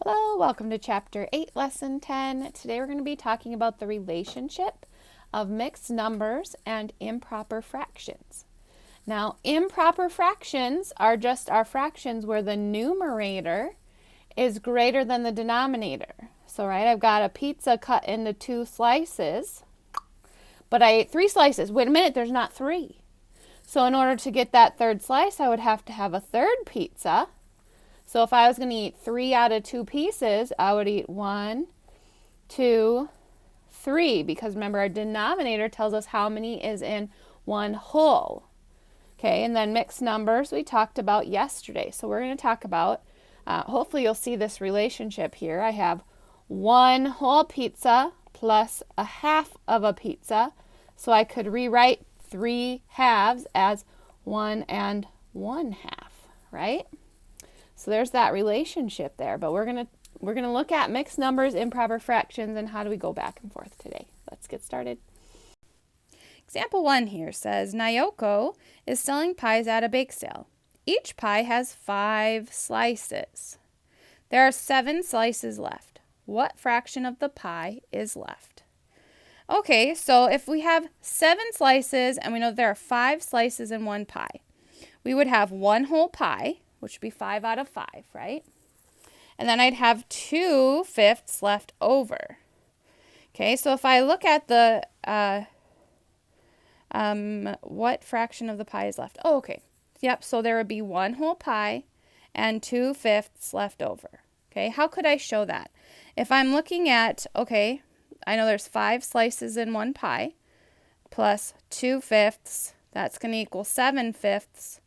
Hello, welcome to Chapter 8, Lesson 10. Today we're going to be talking about the relationship of mixed numbers and improper fractions. Now, improper fractions are just our fractions where the numerator is greater than the denominator. So, right, I've got a pizza cut into 2 slices, but I ate 3 slices. Wait a minute, there's not 3. So in order to get that 3rd slice, I would have to have a 3rd pizza. So if I was going to eat 3 out of 2 pieces, I would eat 1, 2, 3, because remember our denominator tells us how many is in one whole. Okay, and then mixed numbers we talked about yesterday. So we're going to talk about, hopefully you'll see this relationship here. I have 1 whole pizza plus a half of a pizza. So I could rewrite 3 halves as 1 and 1/2, right? So there's that relationship there, but we're gonna look at mixed numbers, improper fractions, and how do we go back and forth today. Let's get started. Example 1 here says, Nyoko is selling pies at a bake sale. Each pie has 5 slices. There are 7 slices left. What fraction of the pie is left? Okay, so if we have 7 slices and we know there are 5 slices in one pie, we would have 1 whole pie, which would be 5 out of 5, right? And then I'd have 2/5 left over. Okay, so if I look at the, what fraction of the pie is left? Oh, okay. Yep, so there would be 1 whole pie and 2/5 left over. Okay, how could I show that? If I'm looking at, okay, I know there's 5 slices in one pie, plus 2/5, that's going to equal 7/5,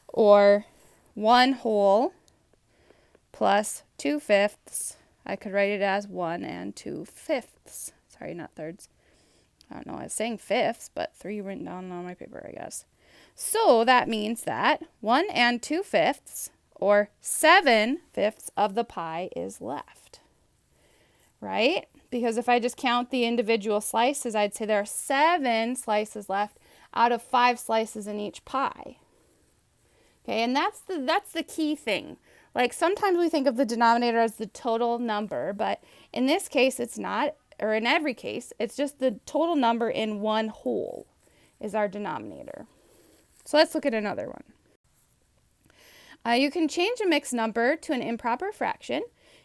or 1 whole plus 2/5. I could write it as 1 and 2/5. Sorry, not thirds. I don't know, I was saying fifths, but 3 written down on my paper, I guess. So that means that 1 and 2/5, or 7/5 of the pie is left, right? Because if I just count the individual slices, I'd say there are 7 slices left out of 5 slices in each pie. Okay, and that's the key thing. Like sometimes we think of the denominator as the total number, but in this case it's not, or in every case, it's just the total number in one whole is our denominator. So let's look at another one. You can change a mixed number to an improper fraction.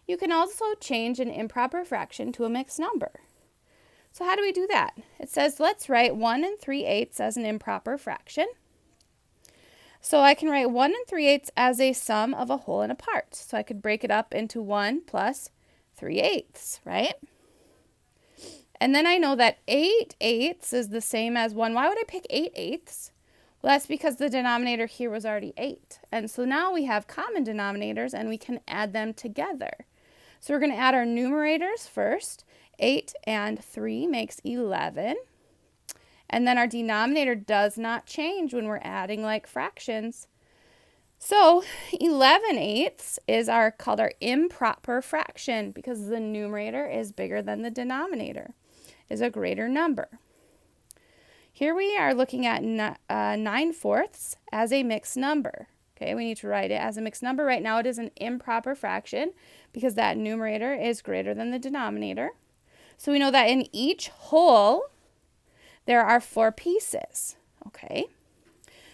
You can also change an improper fraction to a mixed number. So how do we do that? It says let's write 1 3/8 as an improper fraction. So I can write 1 3/8 as a sum of a whole and a part. So I could break it up into 1 plus 3/8, right? And then I know that 8/8 is the same as 1. Why would I pick 8/8? Well, that's because the denominator here was already 8. And so now we have common denominators and we can add them together. So we're going to add our numerators first. 8 and 3 makes 11. And then our denominator does not change when we're adding like fractions. So 11/8 is called our improper fraction because the numerator is bigger than the denominator, is a greater number. Here we are looking at 9/4 as a mixed number. Okay, we need to write it as a mixed number. Right now it is an improper fraction because that numerator is greater than the denominator. So we know that in each whole there are 4 pieces, okay?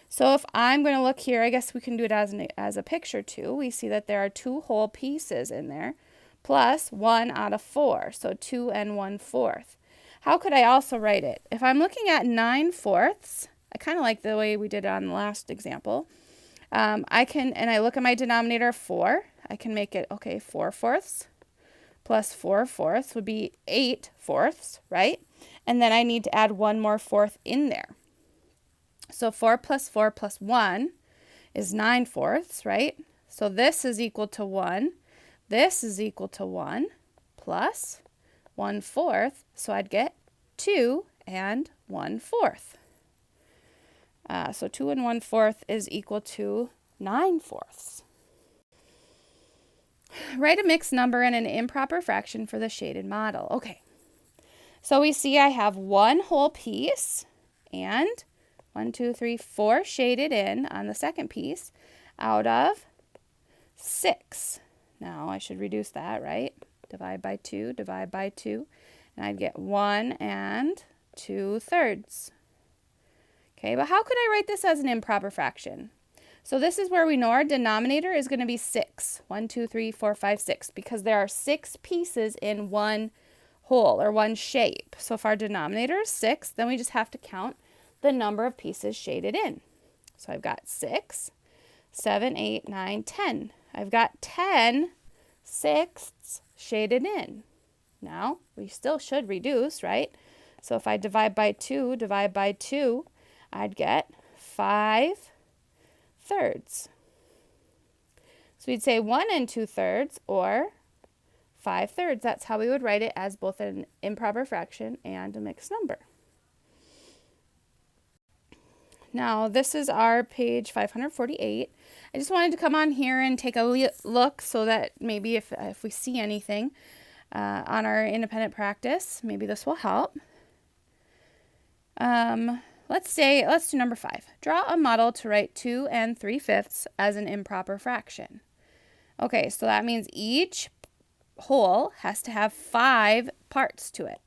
So if I'm going to look here, I guess we can do it as a picture too. We see that there are 2 whole pieces in there, plus 1 out of 4, so 2 and 1/4. How could I also write it? If I'm looking at 9/4, I kind of like the way we did it on the last example. And I look at my denominator 4, I can make it, okay, 4/4 plus 4/4 would be 8/4, right? And then I need to add 1 more 4th in there. So 4 plus 4 plus 1 is 9/4, right? So this is equal to 1. This is equal to 1 plus 1/4. So I'd get 2 and 1/4. So 2 and 1/4 is equal to 9/4. Write a mixed number and an improper fraction for the shaded model. Okay. So we see I have 1 whole piece and 1, 2, 3, 4 shaded in on the second piece out of 6. Now I should reduce that, right? Divide by 2, divide by 2, and I'd get 1 2/3. Okay, but how could I write this as an improper fraction? So this is where we know our denominator is going to be 6. 1, 2, 3, 4, 5, 6, because there are 6 pieces in one whole or one shape. So if our denominator is 6, then we just have to count the number of pieces shaded in. So I've got 6, 7, 8, 9, 10. I've got 10 sixths shaded in. Now, we still should reduce, right? So if I divide by 2, I'd get 5/3. So we'd say 1 2/3 or 5/3. That's how we would write it as both an improper fraction and a mixed number. Now, this is our page 548. I just wanted to come on here and take a look so that maybe if we see anything on our independent practice, maybe this will help. Let's do number 5. Draw a model to write 2 3/5 as an improper fraction. Okay, so that means each whole has to have 5 parts to it.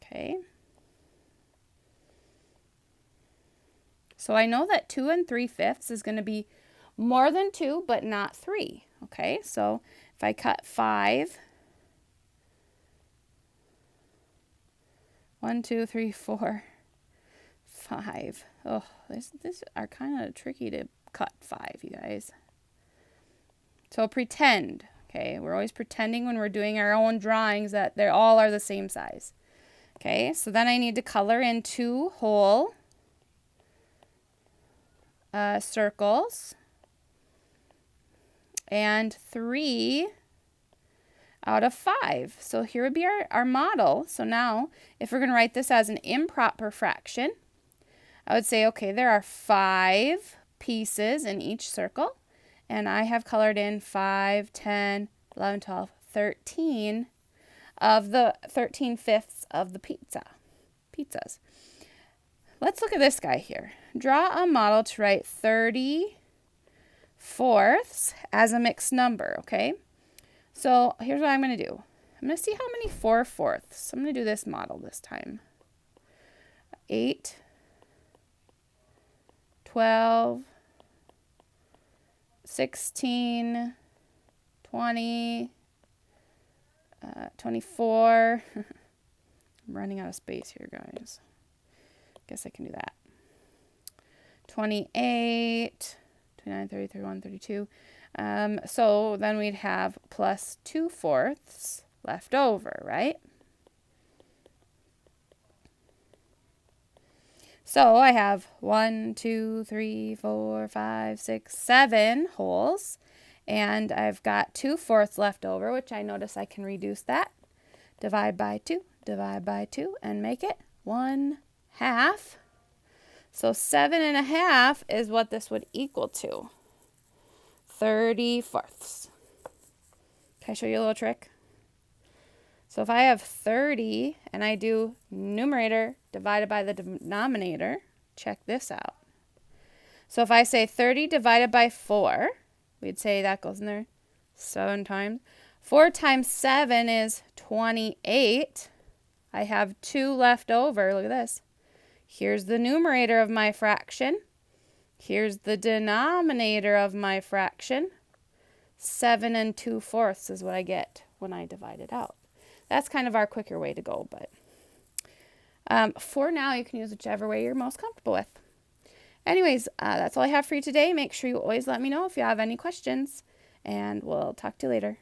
Okay. So I know that 2 3/5 is going to be more than 2, but not 3. Okay, so if I cut 5, 1, 2, 3, 4, 5. Oh, these are kind of tricky to cut 5, you guys. So pretend. Okay, we're always pretending when we're doing our own drawings that they all are the same size. Okay, so then I need to color in 2 whole circles and 3 out of 5. So here would be our model. So now if we're going to write this as an improper fraction, I would say, okay, there are 5 pieces in each circle, and I have colored in 5, 10, 11, 12, 13 of the 13/5 of the pizzas. Let's look at this guy here. Draw a model to write 30/4 as a mixed number, okay? So here's what I'm going to do. I'm going to see how many 4/4. I'm going to do this model this time. 8, 12, 16, 20, 24. I'm running out of space here, guys. Guess I can do that. 28, 29, 30, 31, 32. So then we'd have plus 2/4 left over, right? So I have 1, 2, 3, 4, 5, 6, 7 holes, and I've got 2/4 left over, which I notice I can reduce that. Divide by 2, and make it 1/2. So 7.5 is what this would equal to. 30/4. Can I show you a little trick? So if I have 30 and I do numerator divided by the denominator, check this out. So if I say 30 divided by 4, we'd say that goes in there 7 times. 4 times 7 is 28. I have 2 left over. Look at this. Here's the numerator of my fraction. Here's the denominator of my fraction. 7 2/4 is what I get when I divide it out. That's kind of our quicker way to go, but for now you can use whichever way you're most comfortable with. Anyways, that's all I have for you today. Make sure you always let me know if you have any questions, and we'll talk to you later.